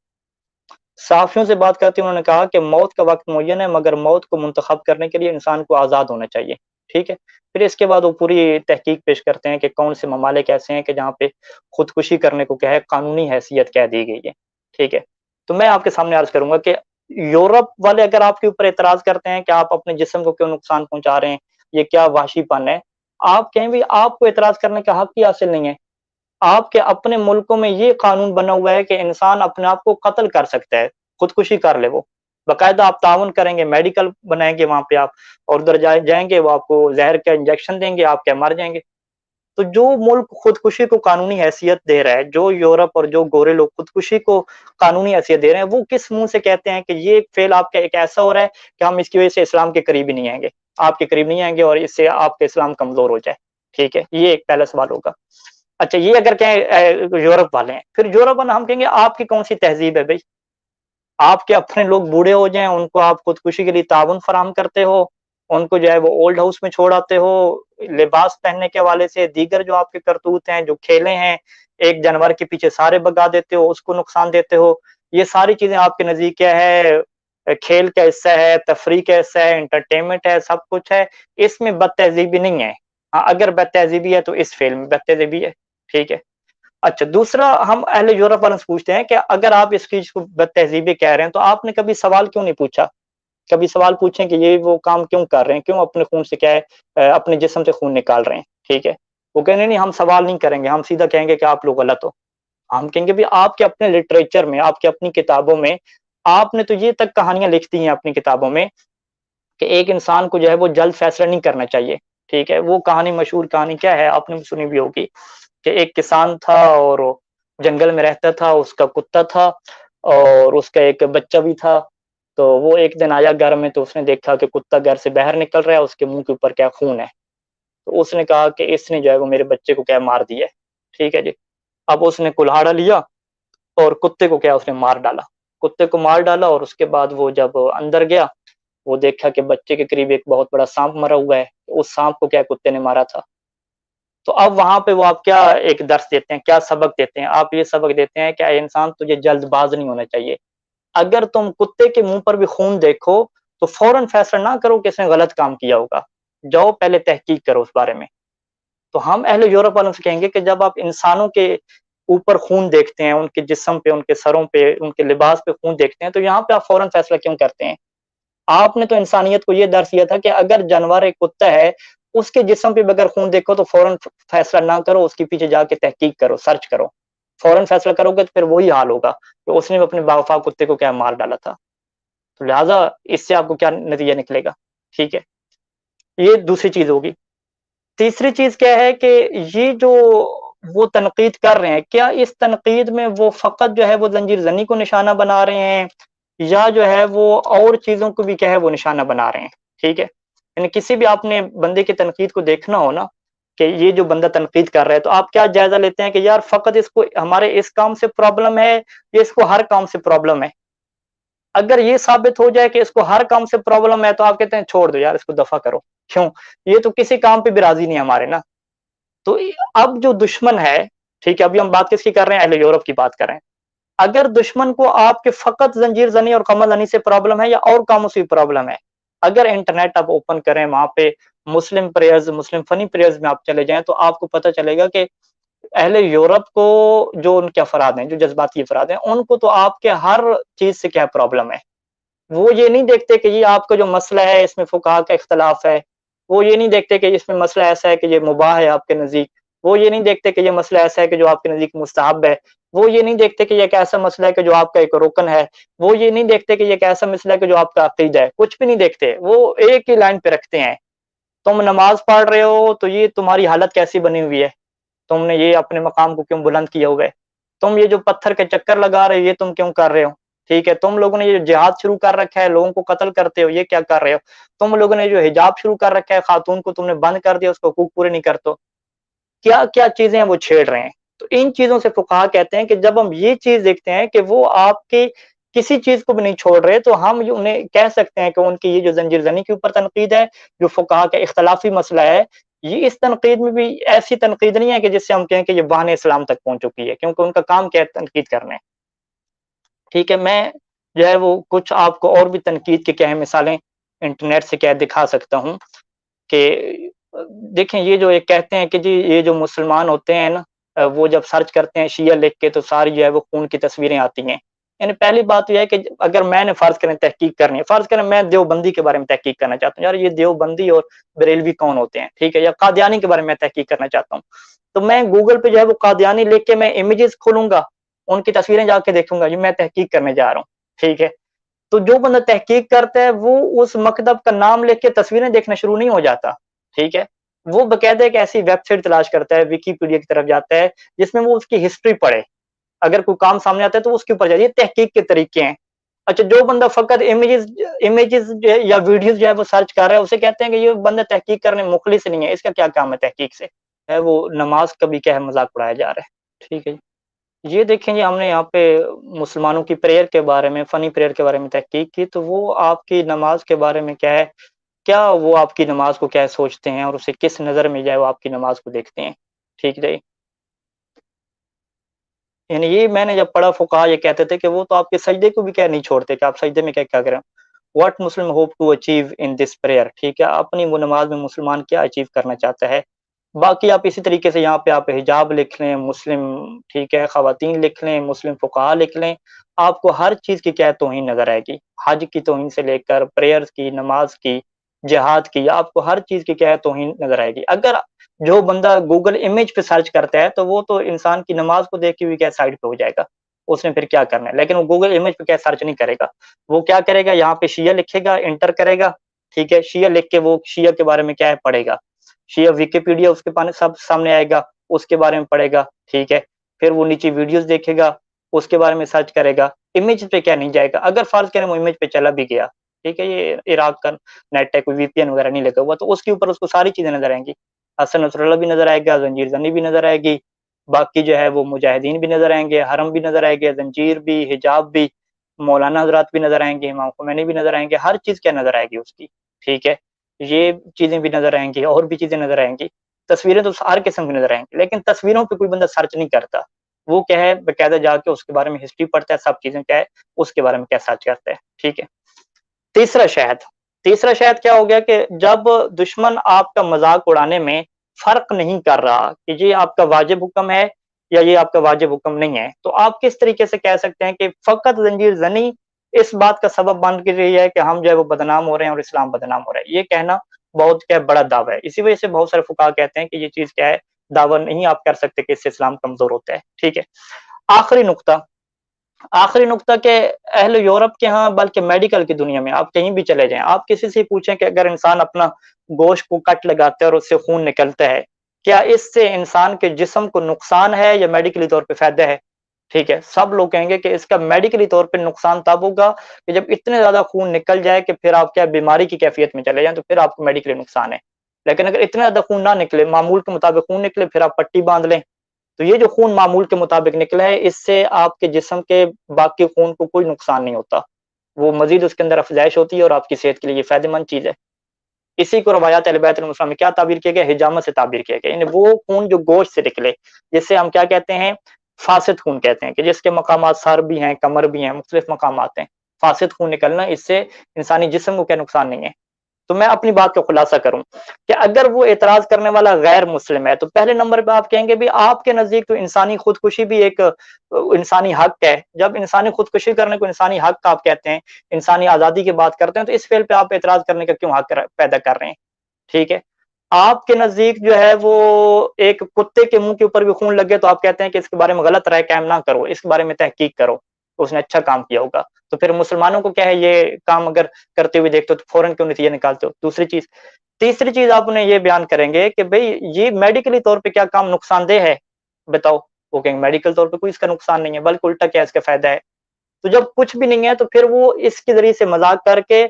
صحافیوں سے بات کرتے انہوں نے کہا کہ موت کا وقت معین ہے مگر موت کو منتخب کرنے کے لیے انسان کو آزاد ہونا چاہیے، ٹھیک ہے. پھر اس کے بعد وہ پوری تحقیق پیش کرتے ہیں کہ کون سے ممالک ایسے ہیں کہ جہاں پہ خودکشی کرنے کو کیا ہے قانونی حیثیت کہہ دی گئی ہے. ٹھیک ہے. تو میں آپ کے سامنے عرض کروں گا کہ یورپ والے اگر آپ کے اوپر اعتراض کرتے ہیں کہ آپ اپنے جسم کو کیوں نقصان پہنچا رہے ہیں، یہ کیا وحشی پن ہے، آپ کہیں بھی آپ کو اعتراض کرنے کا حق ہی حاصل نہیں ہے. آپ کے اپنے ملکوں میں یہ قانون بنا ہوا ہے کہ انسان اپنے آپ کو قتل کر سکتا ہے، خودکشی کر لے. وہ باقاعدہ آپ تعاون کریں گے، میڈیکل بنائیں گے وہاں پہ آپ، اور ادھر جائیں گے وہ آپ کو زہر کا انجیکشن دیں گے، آپ کیا مر جائیں گے. تو جو ملک خودکشی کو قانونی حیثیت دے رہا ہے، جو یورپ اور جو گورے لوگ خودکشی کو قانونی حیثیت دے رہے ہیں، وہ کس منہ سے کہتے ہیں کہ یہ فعل آپ کا ایک ایسا ہو رہا ہے کہ ہم اس کی وجہ سے اسلام کے قریب ہی نہیں آئیں گے، آپ کے قریب نہیں آئیں گے اور اس سے آپ کا اسلام کمزور ہو جائے. ٹھیک ہے. یہ ایک پہلا سوال ہوگا. اچھا، یہ اگر کہیں یورپ والے ہیں، پھر یورپ والے ہم کہیں گے آپ کی کون سی تہذیب ہے بھائی؟ آپ کے اپنے لوگ بوڑھے ہو جائیں، ان کو آپ خودکشی کے لیے تعاون فراہم کرتے ہو، ان کو جو ہے وہ اولڈ ہاؤس میں چھوڑ آتے ہو، لباس پہننے کے حوالے سے دیگر جو آپ کے کرتوت ہیں، جو کھیلے ہیں، ایک جانور کے پیچھے سارے بگا دیتے ہو، اس کو نقصان دیتے ہو. یہ ساری چیزیں آپ کے نزدیک کیا ہے؟ کھیل کا حصہ ہے، تفریح کا حصہ ہے، انٹرٹینمنٹ ہے، سب کچھ ہے. اس میں بد تہذیبی نہیں ہے. ہاں، اگر بد تہذیبی ہے تو اس فعل میں بد تہذیبی ہے. ٹھیک ہے. اچھا، دوسرا ہم اہل یورپ والوں سے پوچھتے ہیں کہ اگر آپ اس چیز کو بد تہذیبی کہہ رہے ہیں تو آپ نے کبھی سوال کیوں نہیں پوچھا؟ کبھی سوال پوچھیں کہ یہ وہ کام کیوں کر رہے ہیں، کیوں اپنے خون سے کیا ہے اپنے جسم سے خون نکال رہے ہیں. ٹھیک ہے. وہ کہیں نہیں ہم سوال نہیں کریں گے، ہم سیدھا کہیں گے کہ آپ لوگ غلط ہو. ہم کہیں گے بھی آپ کے اپنے لٹریچر میں، آپ کے اپنی کتابوں میں آپ نے تو یہ تک کہانیاں لکھ دی ہیں اپنی کتابوں میں کہ ایک انسان کو جو ہے وہ جلد فیصلہ نہیں کرنا چاہیے. ٹھیک ہے. وہ کہانی، مشہور کہانی کیا ہے، آپ نے بھی سنی بھی ہوگی کہ ایک کسان تھا اور جنگل میں رہتا تھا، اس کا کتا تھا اور اس کا ایک بچہ بھی تھا. تو وہ ایک دن آیا گھر میں، تو اس نے دیکھا کہ کتا گھر سے باہر نکل رہا ہے، اس کے منہ کے اوپر کیا خون ہے. تو اس نے کہا کہ اس نے جو ہے وہ میرے بچے کو کیا مار دیا ہے. ٹھیک ہے جی. اب اس نے کلہاڑا لیا اور کتے کو کیا اس نے مار ڈالا، کتے کو مار ڈالا. اور اس کے بعد وہ جب اندر گیا، وہ دیکھا کہ بچے کے قریب ایک بہت بڑا سانپ مرا ہوا ہے. اس سانپ کو کیا کتے نے مارا تھا. تو اب وہاں پہ وہ آپ کیا ایک درس دیتے ہیں، کیا سبق دیتے ہیں؟ آپ یہ سبق دیتے ہیں کہ اے انسان، تجھے جلد باز نہیں ہونا چاہیے. اگر تم کتے کے منہ پر بھی خون دیکھو تو فوراً فیصلہ نہ کرو کہ اس نے غلط کام کیا ہوگا، جاؤ پہلے تحقیق کرو اس بارے میں. تو ہم اہل یورپ والوں سے کہیں گے کہ جب آپ انسانوں کے اوپر خون دیکھتے ہیں، ان کے جسم پہ، ان کے سروں پہ، ان کے لباس پہ خون دیکھتے ہیں، تو یہاں پہ آپ فوراً فیصلہ کیوں کرتے ہیں؟ آپ نے تو انسانیت کو یہ درس دیا تھا کہ اگر جانور ایک کتا ہے، اس کے جسم پہ بغیر خون دیکھو تو فوراً فیصلہ نہ کرو، اس کے پیچھے جا کے تحقیق کرو، سرچ کرو. فوراً فیصلہ کرو گے تو پھر وہی حال ہوگا کہ اس نے اپنے باوفا کتے کو کیا مار ڈالا تھا. تو لہٰذا اس سے آپ کو کیا نتیجہ نکلے گا؟ ٹھیک ہے. یہ دوسری چیز ہوگی. تیسری چیز کیا ہے کہ یہ جو وہ تنقید کر رہے ہیں، کیا اس تنقید میں وہ فقط جو ہے وہ زنجیر زنی کو نشانہ بنا رہے ہیں، یا جو ہے وہ اور چیزوں کو بھی کیا ہے وہ نشانہ بنا رہے ہیں؟ ٹھیک ہے. یعنی کسی بھی آپ نے بندے کی تنقید کو دیکھنا ہو نا کہ یہ جو بندہ تنقید کر رہا ہے، تو آپ کیا جائزہ لیتے ہیں کہ یار فقط اس کو ہمارے اس کام سے پرابلم ہے یا اس کو ہر کام سے پرابلم ہے؟ اگر یہ ثابت ہو جائے کہ اس کو ہر کام سے پرابلم ہے تو آپ کہتے ہیں چھوڑ دو یار، اس کو دفع کرو. کیوں؟ یہ تو کسی کام پہ بھی راضی نہیں ہمارے نا. تو اب جو دشمن ہے، ٹھیک ہے، ابھی ہم بات کس کی کر رہے ہیں؟ اہل یورپ کی بات کر رہے ہیں. اگر دشمن کو آپ کے فقط زنجیر زنی اور قمر زنی سے پرابلم ہے یا اور کاموں سے پرابلم ہے، اگر انٹرنیٹ آپ اوپن کریں، وہاں پہ مسلم پریئرز، مسلم فنی پریئرز میں آپ چلے جائیں تو آپ کو پتہ چلے گا کہ اہل یورپ کو، جو ان کے افراد ہیں، جو جذباتی افراد ہیں، ان کو تو آپ کے ہر چیز سے کیا پرابلم ہے. وہ یہ نہیں دیکھتے کہ یہ آپ کا جو مسئلہ ہے اس میں فقہا کا اختلاف ہے، وہ یہ نہیں دیکھتے کہ اس میں مسئلہ ایسا ہے کہ یہ مباح ہے آپ کے نزدیک، وہ یہ نہیں دیکھتے کہ یہ مسئلہ ایسا ہے کہ جو آپ کے نزدیک مستحب ہے، وہ یہ نہیں دیکھتے کہ یہ ایک ایسا مسئلہ ہے کہ جو آپ کا ایک رکن ہے، وہ یہ نہیں دیکھتے کہ یہ ایک ایسا مسئلہ ہے کہ جو آپ کا عقیدہ ہے. کچھ بھی نہیں دیکھتے، وہ ایک ہی لائن پہ رکھتے ہیں. تم نماز پڑھ رہے ہو تو یہ تمہاری حالت کیسی بنی ہوئی ہے، تم نے یہ اپنے مقام کو کیوں بلند کیا ہوا ہے، تم یہ جو پتھر کے چکر لگا رہے ہو یہ تم کیوں کر رہے ہو. ٹھیک ہے. تم لوگوں نے یہ جو جہاد شروع کر رکھا ہے، لوگوں کو قتل کرتے ہو، یہ کیا کر رہے ہو. تم لوگوں نے جو حجاب شروع کر رکھا ہے، خاتون کو تم نے بند کر دیا، اس کو حقوق پورے نہیں کرتے. کیا کیا چیزیں ہیں وہ چھیڑ رہے ہیں. تو ان چیزوں سے فقہا کہتے ہیں کہ جب ہم یہ چیز دیکھتے ہیں کہ وہ آپ کی کسی چیز کو بھی نہیں چھوڑ رہے، تو ہم انہیں کہہ سکتے ہیں کہ ان کی یہ جو زنجیر زنی کے اوپر تنقید ہے، جو فقہا کا اختلافی مسئلہ ہے، یہ اس تنقید میں بھی ایسی تنقید نہیں ہے کہ جس سے ہم کہیں کہ یہ بہانے اسلام تک پہنچ چکی ہے، کیونکہ ان کا کام کیا ہے؟ تنقید کرنا ہے. ٹھیک ہے. میں جو ہے وہ کچھ آپ کو اور بھی تنقید کے کیا ہے مثالیں انٹرنیٹ سے کیا دکھا سکتا ہوں کہ دیکھیں یہ جو ایک کہتے ہیں کہ جی یہ جو مسلمان ہوتے ہیں نا وہ جب سرچ کرتے ہیں شیعہ لکھ کے تو ساری جو ہے وہ خون کی تصویریں آتی ہیں. یعنی پہلی بات یہ ہے کہ اگر میں نے فرض کریں تحقیق کرنی ہے، فرض کریں میں دیوبندی کے بارے میں تحقیق کرنا چاہتا ہوں، یار یہ دیوبندی اور بریلوی کون ہوتے ہیں، ٹھیک ہے، یا قادیانی کے بارے میں تحقیق کرنا چاہتا ہوں، تو میں گوگل پہ جو ہے وہ قادیانی لکھ کے میں امیجز کھولوں گا، ان کی تصویریں جا کے دیکھوں گا، یہ میں تحقیق کرنے جا رہا ہوں، ٹھیک ہے. تو جو بندہ تحقیق کرتا ہے وہ اس مکتب کا نام لکھ کے تصویریں دیکھنا شروع نہیں ہو جاتا، ٹھیک ہے. وہ باقاعدہ ایک ایسی ویب سائٹ تلاش کرتا ہے، ویکیپیڈیا کی طرف جاتا ہے جس میں وہ اس کی ہسٹری پڑھے، اگر کوئی کام سامنے آتا ہے تو اس کے اوپر جائے. یہ تحقیق کے طریقے ہیں. اچھا جو بندہ فقط امیجز یا ویڈیوز جو ہے وہ سرچ کر رہا ہے اسے کہتے ہیں کہ یہ بندہ تحقیق کرنے مخلص نہیں ہے، اس کا کیا کام ہے تحقیق سے، ہے وہ نماز کا بھی کیا ہے مذاق اڑایا جا رہا ہے. ٹھیک ہے جی، یہ دیکھیں جی ہم نے یہاں پہ مسلمانوں کی پریئر کے بارے میں، فنی پریئر کے بارے میں تحقیق کی، تو وہ آپ کی نماز کے بارے میں کیا ہے، کیا وہ آپ کی نماز کو کیا سوچتے ہیں اور اسے کس نظر میں جائے وہ آپ کی نماز کو دیکھتے ہیں. ٹھیک ہے، یعنی یہ میں نے جب پڑھا فقہا یہ کہتے تھے کہ وہ تو آپ کے سجدے کو بھی کیا نہیں چھوڑتے کہ آپ سجدے میں کیا کیا کریں. What Muslim hope to achieve in this prayer, ٹھیک ہے، اپنی وہ نماز میں مسلمان کیا اچیو کرنا چاہتا ہے. باقی آپ اسی طریقے سے یہاں پہ آپ حجاب لکھ لیں مسلم، ٹھیک ہے، خواتین لکھ لیں، مسلم فقہا لکھ لیں، آپ کو ہر چیز کی کیا توہین نظر آئے گی. حج کی توہین سے لے کر پریئرز کی، نماز کی، جہاد کی، آپ کو ہر چیز کی کیا توہین نظر آئے گی. اگر جو بندہ گوگل امیج پہ سرچ کرتا ہے تو وہ تو انسان کی نماز کو دیکھ کے بھی کیا سائڈ پہ ہو جائے گا، اس نے پھر کیا کرنا ہے. لیکن وہ گوگل امیج پہ کیا سرچ نہیں کرے گا، وہ کیا کرے گا، یہاں پہ شیعہ لکھے گا، انٹر کرے گا، ٹھیک ہے، شیعہ لکھ کے وہ شیعہ کے بارے میں کیا ہے پڑھے گا، شیعہ ویکیپیڈیا اس کے پاس سب سامنے آئے گا، اس کے بارے میں پڑھے گا، ٹھیک ہے. پھر وہ نیچے ویڈیوز دیکھے گا، اس کے بارے میں سرچ کرے گا، امیج پہ کیا نہیں جائے گا. اگر فرض کریں وہ امیج پہ چلا بھی گیا، ٹھیک ہے، یہ عراق کا نیٹ ہے، کوئی وی پی این وغیرہ نہیں لگا ہوا، تو اس کے اوپر اس کو ساری چیزیں نظر آئیں گی. حسن نصر اللہ بھی نظر آئے گا، زنجیر زنی بھی نظر آئے گی، باقی جو ہے وہ مجاہدین بھی نظر آئیں گے، حرم بھی نظر آئے گا، زنجیر بھی، حجاب بھی، مولانا حضرات بھی نظر آئیں گے، امام خمینی بھی نظر آئیں گے، ہر چیز کیا نظر آئے گی اس کی. ٹھیک ہے، یہ چیزیں بھی نظر آئیں گی، اور بھی چیزیں نظر آئیں گی، تصویریں تو ہر قسم کی نظر آئیں گی. لیکن تصویروں پہ کوئی بندہ سرچ نہیں کرتا، وہ کیا ہے باقاعدہ جا کے اس کے بارے میں ہسٹری پڑھتا ہے، سب چیزیں کیا ہے اس کے بارے میں کیا سرچ کرتا ہے. ٹھیک ہے، تیسرا شاید کیا ہو گیا کہ جب دشمن آپ کا مذاق اڑانے میں فرق نہیں کر رہا کہ یہ آپ کا واجب حکم ہے یا یہ آپ کا واجب حکم نہیں ہے، تو آپ کس طریقے سے کہہ سکتے ہیں کہ فقط زنجیر زنی اس بات کا سبب بن کے رہی ہے کہ ہم جو ہے وہ بدنام ہو رہے ہیں اور اسلام بدنام ہو رہا ہے. یہ کہنا بہت کیا بڑا دعویٰ ہے. اسی وجہ سے بہت سارے فقہا کہتے ہیں کہ یہ چیز کیا ہے دعویٰ نہیں آپ کر سکتے کہ اس سے اسلام کمزور ہوتا ہے. ٹھیک ہے، آخری نقطہ کہ اہل یورپ کے ہاں بلکہ میڈیکل کی دنیا میں آپ کہیں بھی چلے جائیں، آپ کسی سے پوچھیں کہ اگر انسان اپنا گوشت کو کٹ لگاتا ہے اور اس سے خون نکلتا ہے، کیا اس سے انسان کے جسم کو نقصان ہے یا میڈیکلی طور پہ فائدہ ہے؟ ٹھیک ہے، سب لوگ کہیں گے کہ اس کا میڈیکلی طور پہ نقصان تب ہوگا کہ جب اتنے زیادہ خون نکل جائے کہ پھر آپ کیا بیماری کی کیفیت میں چلے جائیں، تو پھر آپ کو میڈیکلی نقصان ہے. لیکن اگر اتنا زیادہ خون نہ نکلے، معمول کے مطابق خون نکلے، پھر آپ پٹی باندھ لیں. تو یہ جو خون معمول کے مطابق نکلا ہے اس سے آپ کے جسم کے باقی خون کو کوئی نقصان نہیں ہوتا، وہ مزید اس کے اندر افزائش ہوتی ہے اور آپ کی صحت کے لیے یہ فائدہ مند چیز ہے. اسی کو روایات اہل بیت المسلم میں کیا تعبیر کیا گیا، حجامت سے تعبیر کیا گیا، یعنی وہ خون جو گوشت سے نکلے جس سے ہم کیا کہتے ہیں فاسد خون کہتے ہیں، کہ جس کے مقامات سر بھی ہیں، کمر بھی ہیں، مختلف مقامات ہیں، فاسد خون نکلنا اس سے انسانی جسم کو کیا نقصان نہیں ہے. تو میں اپنی بات کا خلاصہ کروں کہ اگر وہ اعتراض کرنے والا غیر مسلم ہے تو پہلے نمبر پہ آپ کہیں گے بھی آپ کے نزدیک تو انسانی خودکشی بھی ایک انسانی حق ہے. جب انسانی خودکشی کرنے کو انسانی حق آپ کہتے ہیں، انسانی آزادی کی بات کرتے ہیں، تو اس فعل پہ آپ اعتراض کرنے کا کیوں حق پیدا کر رہے ہیں؟ ٹھیک ہے، آپ کے نزدیک جو ہے وہ ایک کتے کے منہ کے اوپر بھی خون لگے تو آپ کہتے ہیں کہ اس کے بارے میں غلط رائے قائم نہ کرو، اس کے بارے میں تحقیق کرو، اس نے اچھا کام کیا ہوگا. تو پھر مسلمانوں کو کیا ہے یہ کام اگر کرتے ہوئے دیکھتے ہو تو فوراً کیوں نتیجے نکالتے ہو؟ تیسری چیز آپ انہیں یہ بیان کریں گے کہ بھئی یہ میڈیکلی طور پہ کیا کام نقصان دہ ہے، بتاؤ. وہ کہیں گے میڈیکل طور پہ کوئی اس کا نقصان نہیں ہے بلکہ الٹا کیا اس کا فائدہ ہے. تو جب کچھ بھی نہیں ہے تو پھر وہ اس کے ذریعے سے مذاق کر کے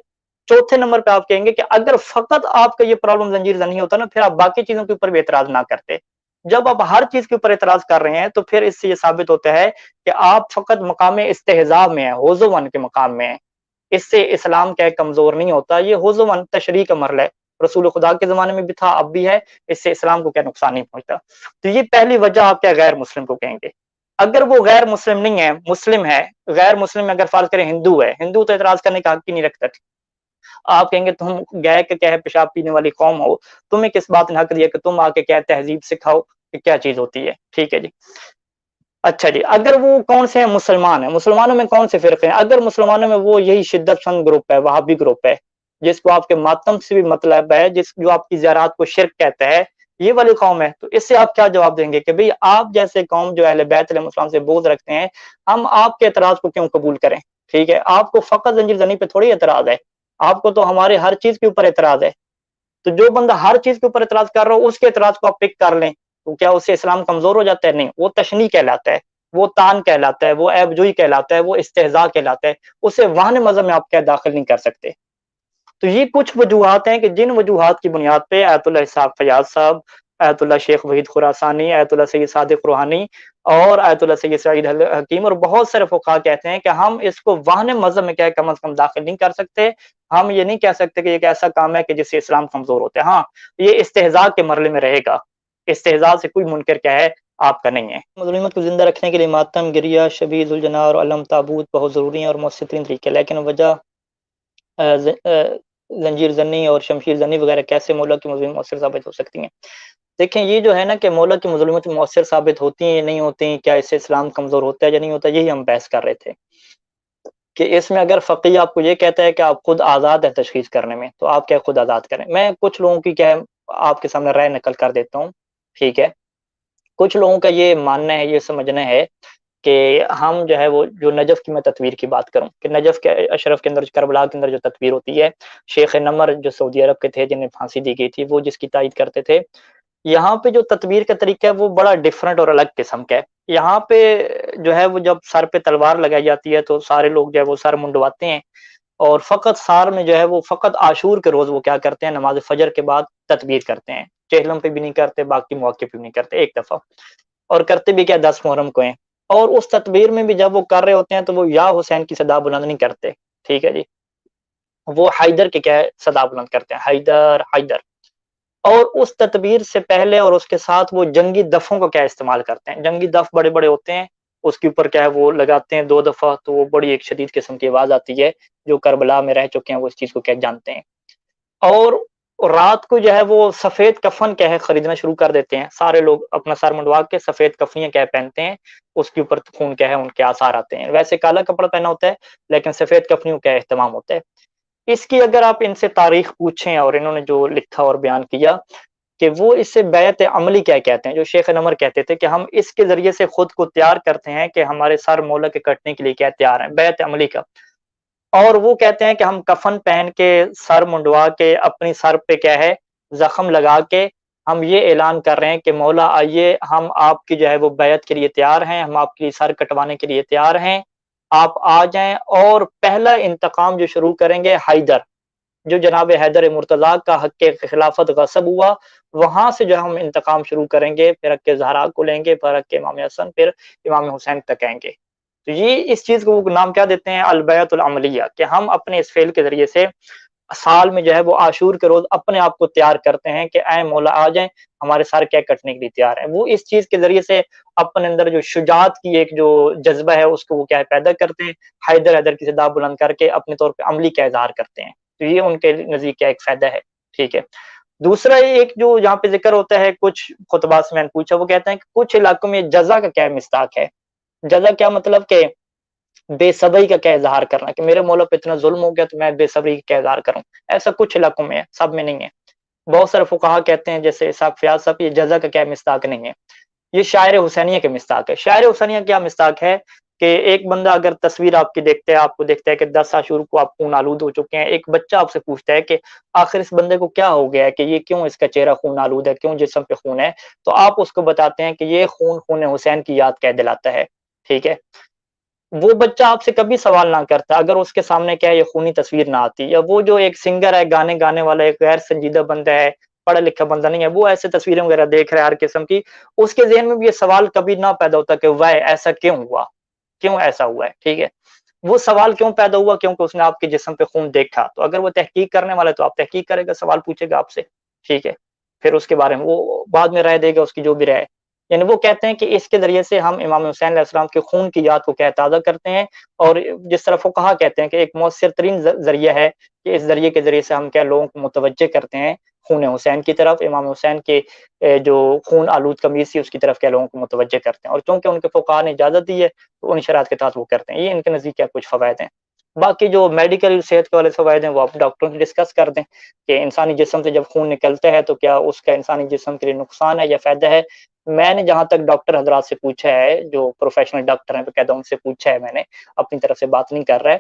چوتھے نمبر پہ آپ کہیں گے کہ اگر فقط آپ کا یہ پرابلم زنجیر زنی ہوتا نا پھر آپ باقی چیزوں کے اوپر بھی اعتراض نہ کرتے. جب آپ ہر چیز کے اوپر اعتراض کر رہے ہیں تو پھر اس سے یہ ثابت ہوتا ہے کہ آپ فقط مقام استہزاء میں ہیں، حضون کے مقام میں ہیں. اس سے اسلام کیا کمزور نہیں ہوتا، یہ حضون تشریح کا مرحلہ ہے، رسول خدا کے زمانے میں بھی تھا، اب بھی ہے، اس سے اسلام کو کیا نقصان نہیں پہنچتا. تو یہ پہلی وجہ آپ کیا غیر مسلم کو کہیں گے. اگر وہ غیر مسلم نہیں ہے، مسلم ہے، غیر مسلم میں اگر فرض کریں ہندو ہے، ہندو تو اعتراض کرنے کا حق ہی نہیں رکھتا. آپ کہیں گے تم گائے کے کیا ہے پیشاب پینے والی قوم ہو، تمہیں کس بات نے حق دیا کہ تم آ کے کیا تہذیب سکھاؤ کہ کیا چیز ہوتی ہے، ٹھیک ہے جی۔ اچھا جی، اگر وہ کون سے ہیں؟ مسلمان ہیں، مسلمانوں میں کون سے فرقے ہیں؟ اگر مسلمانوں میں وہ یہی شدت پسند گروپ ہے، وہابی گروپ ہے، جس کو آپ کے ماتم سے بھی مطلب ہے، جو آپ کی زیارات کو شرک کہتا ہے، یہ والی قوم ہے، تو اس سے آپ کیا جواب دیں گے کہ بھئی آپ جیسے قوم جو اہل بیت علیہ السلام سے بغض رکھتے ہیں، ہم آپ کے اعتراض کو کیوں قبول کریں؟ ٹھیک ہے، آپ کو فقط زنجیر زنی پہ تھوڑی اعتراض ہے، آپ کو تو ہمارے ہر چیز کے اوپر اعتراض ہے۔ تو جو بندہ ہر چیز کے اوپر اعتراض کر رہا ہو، اس کے اعتراض کو آپ پک کر لیں، تو کیا اس سے اسلام کمزور ہو جاتا ہے؟ نہیں، وہ تشنیع کہلاتا ہے، وہ تان کہلاتا ہے، وہ عیب جوئی کہلاتا ہے، وہ استہزاء کہلاتا ہے، اسے وہن مذہب میں آپ کیا داخل نہیں کر سکتے۔ تو یہ کچھ وجوہات ہیں کہ جن وجوہات کی بنیاد پہ آیت اللہ اسحاق فیاض صاحب، آیت اللہ شیخ وحید خراسانی، آیت اللہ سید صادق روحانی اور آیت اللہ سید سعید حکیم اور بہت سارے فقہا کہتے ہیں کہ ہم اس کو وہن مذہب میں کیا کم از کم داخل نہیں کر سکتے۔ ہم یہ نہیں کہہ سکتے کہ یہ ایک ایسا کام ہے کہ جس سے اسلام کمزور ہوتا ہے۔ ہاں، یہ استہزاء کے مرحلے میں رہے گا، استہزاء سے کوئی منکر کیا ہے آپ کا نہیں ہے۔ مظلومیت کو زندہ رکھنے کے لیے ماتم، گریہ، شبیہ ذوالجناح اور علم تابوت بہت ضروری ہیں اور مؤثر ترین طریقے، لیکن وجہ زنجیر زنی اور شمشیر زنی وغیرہ کیسے مولا کی مظلومیت مؤثر ثابت ہو سکتی ہیں؟ دیکھیں، یہ جو ہے نا کہ مولا کی مظلومیت مؤثر ثابت ہوتی ہیں یا نہیں ہوتی، کیا اس سے اسلام کمزور ہوتا ہے یا نہیں ہوتا، یہی ہم بحث کر رہے تھے کہ اس میں اگر فقیہ آپ کو یہ کہتا ہے کہ آپ خود آزاد ہے تشخیص کرنے میں، تو آپ کیا خود آزاد کریں؟ میں کچھ لوگوں کی کیا ہے آپ کے سامنے رائے نقل کر دیتا ہوں، ٹھیک ہے۔ کچھ لوگوں کا یہ ماننا ہے، یہ سمجھنا ہے کہ ہم جو ہے وہ جو نجف کی میں تطویر کی بات کروں کہ نجف کے اشرف کے اندر، کربلا کے اندر جو تطویر ہوتی ہے، شیخ نمر جو سعودی عرب کے تھے جنہیں پھانسی دی گئی تھی، وہ جس کی تائید کرتے تھے، یہاں پہ جو تطویر کا طریقہ ہے وہ بڑا ڈفرنٹ اور الگ قسم کا ہے۔ یہاں پہ جو ہے وہ جب سر پہ تلوار لگائی جاتی ہے تو سارے لوگ جو ہے وہ سر منڈواتے ہیں، اور فقط سار میں جو ہے وہ فقط عاشور کے روز وہ کیا کرتے ہیں، نماز فجر کے بعد تطویر کرتے ہیں، چہلم پہ بھی نہیں کرتے، باقی مواقع پہ بھی نہیں کرتے، ایک دفعہ، اور کرتے بھی کیا 10 محرم کو ہیں۔ اور اس تطبیر میں بھی جب وہ کر رہے ہوتے ہیں تو وہ یا حسین کی صدا بلند نہیں کرتے، ٹھیک ہے جی، وہ حیدر کے کیا ہے صدا بلند کرتے ہیں، حیدر حیدر۔ اور اس تطبیر سے پہلے اور اس کے ساتھ وہ جنگی دفوں کو کیا استعمال کرتے ہیں، جنگی دف بڑے بڑے ہوتے ہیں، اس کے اوپر کیا ہے وہ لگاتے ہیں 2 دفعہ، تو وہ بڑی ایک شدید قسم کی آواز آتی ہے، جو کربلا میں رہ چکے ہیں وہ اس چیز کو کیا جانتے ہیں۔ اور رات کو جو ہے وہ سفید کفن کیا ہے خریدنا شروع کر دیتے ہیں، سارے لوگ اپنا سر منڈوا کے سفید کفنیاں کیا پہنتے ہیں، اس کے اوپر خون کیا ہے ان کے آثار آتے ہیں، ویسے کالا کپڑا پہنا ہوتا ہے لیکن سفید کفنیوں کا اہتمام ہوتا ہے۔ اس کی اگر آپ ان سے تاریخ پوچھیں اور انہوں نے جو لکھا اور بیان کیا کہ وہ اس سے بیعت عملی کیا کہتے ہیں، جو شیخ نمر کہتے تھے کہ ہم اس کے ذریعے سے خود کو تیار کرتے ہیں کہ ہمارے سر مولا کے کٹنے کے لیے کیا تیار ہیں، بیعت عملی کا۔ اور وہ کہتے ہیں کہ ہم کفن پہن کے سر منڈوا کے اپنی سر پہ کیا ہے زخم لگا کے ہم یہ اعلان کر رہے ہیں کہ مولا آئیے، ہم آپ کی جو ہے وہ بیعت کے لیے تیار ہیں، ہم آپ کی سر کٹوانے کے لیے تیار ہیں، آپ آ جائیں۔ اور پہلا انتقام جو شروع کریں گے حیدر، جو جناب حیدر مرتضیٰ کا حق خلافت غصب ہوا، وہاں سے جو ہم انتقام شروع کریں گے، پھر حق زہرا کو لیں گے، پھر حق امام حسن، پھر امام حسین تک آئیں گے۔ تو یہ اس چیز کو وہ نام کیا دیتے ہیں، البیعت العملیہ، کہ ہم اپنے اس فعل کے ذریعے سے سال میں جو ہے وہ عاشور کے روز اپنے آپ کو تیار کرتے ہیں کہ اے مولا آ جائیں، ہمارے سر کیا کٹنے کے لیے تیار ہیں۔ وہ اس چیز کے ذریعے سے اپنے اندر جو شجاعت کی ایک جو جذبہ ہے اس کو وہ کیا پیدا کرتے ہیں، حیدر حیدر کی صدا بلند کر کے اپنے طور پہ عملی کا اظہار کرتے ہیں۔ تو یہ ان کے نزدیک کیا ایک فائدہ ہے، ٹھیک ہے۔ دوسرا ایک جو یہاں پہ ذکر ہوتا ہے، کچھ خطبات سے میں نے پوچھا، وہ کہتے ہیں کہ کچھ علاقوں میں جزا کا کیا مصداق ہے۔ جزا کیا مطلب کہ بے صبری کا کیا اظہار کرنا، کہ میرے مولا پہ اتنا ظلم ہو گیا تو میں بے صبری کا کیا اظہار کروں۔ ایسا کچھ علاقوں میں ہے، سب میں نہیں ہے۔ بہت سارے فقہا کہتے ہیں جیسے اسحاق فیاض صاحب، یہ جزا کا کیا مصداق نہیں ہے، یہ شاعر حسینیہ کے مصداق ہے۔ شاعر حسینیہ کیا مصداق ہے کہ ایک بندہ اگر تصویر آپ کی دیکھتا ہے، آپ کو دیکھتا ہے کہ 10 عاشور کو آپ خون آلود ہو چکے ہیں، ایک بچہ آپ سے پوچھتا ہے کہ آخر اس بندے کو کیا ہو گیا ہے کہ یہ کیوں اس کا چہرہ خون آلود ہے، کیوں جسم پہ خون ہے، تو آپ اس کو بتاتے ہیں کہ یہ خون حسین کی یاد کہہ دلاتا ہے، ٹھیک ہے۔ وہ بچہ آپ سے کبھی سوال نہ کرتا اگر اس کے سامنے کیا ہے یہ خونی تصویر نہ آتی، یا وہ جو ایک سنگر ہے، گانے گانے والا ایک غیر سنجیدہ بندہ ہے، پڑھا لکھا بندہ نہیں ہے، وہ ایسے تصویریں وغیرہ دیکھ رہا ہے ہر قسم کی، اس کے ذہن میں بھی یہ سوال کبھی نہ پیدا ہوتا کہ واہ ایسا کیوں ہوا، کیوں ایسا ہوا ہے، ٹھیک ہے۔ وہ سوال کیوں پیدا ہوا، کیونکہ اس نے آپ کے جسم پہ خون دیکھا، تو اگر وہ تحقیق کرنے والا ہے تو آپ تحقیق کرے گا، سوال پوچھے گا آپ سے، ٹھیک ہے، پھر اس کے بارے میں وہ بعد میں رائے دے گا، اس کی جو بھی رائے۔ یعنی وہ کہتے ہیں کہ اس کے ذریعے سے ہم امام حسین علیہ السلام کے خون کی یاد کو کیا تازہ کرتے ہیں، اور جس طرح فقہا کہتے ہیں کہ ایک مؤثر ترین ذریعہ ہے کہ اس ذریعے کے ذریعے سے ہم کیا لوگوں کو متوجہ کرتے ہیں خون حسین کی طرف، امام حسین کے جو خون آلود قمیص تھی اس کی طرف کیا لوگوں کو متوجہ کرتے ہیں، اور چونکہ ان کے فقہاء نے اجازت دی ہے تو ان شرائط کے تحت وہ کرتے ہیں۔ یہ ان کے نزدیک کیا کچھ فوائد ہیں۔ باقی جو میڈیکل صحت کے والے فوائد ہیں وہ آپ ڈاکٹروں سے ڈسکس کر دیں کہ انسانی جسم سے جب خون نکلتا ہے تو کیا اس کا انسانی جسم کے لیے نقصان ہے یا فائدہ ہے۔ میں نے جہاں تک ڈاکٹر حضرات سے پوچھا ہے، جو پروفیشنل ڈاکٹر ہیں باقاعدہ ان سے پوچھا ہے میں نے، اپنی طرف سے بات نہیں کر رہا ہے،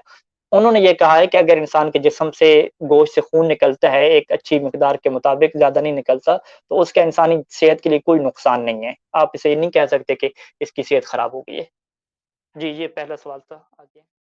انہوں نے یہ کہا ہے کہ اگر انسان کے جسم سے گوشت سے خون نکلتا ہے ایک اچھی مقدار کے مطابق، زیادہ نہیں نکلتا، تو اس کا انسانی صحت کے لیے کوئی نقصان نہیں ہے۔ آپ اسے یہ نہیں کہہ سکتے کہ اس کی صحت خراب ہو گئی ہے۔ جی یہ پہلا سوال تھا، آگے۔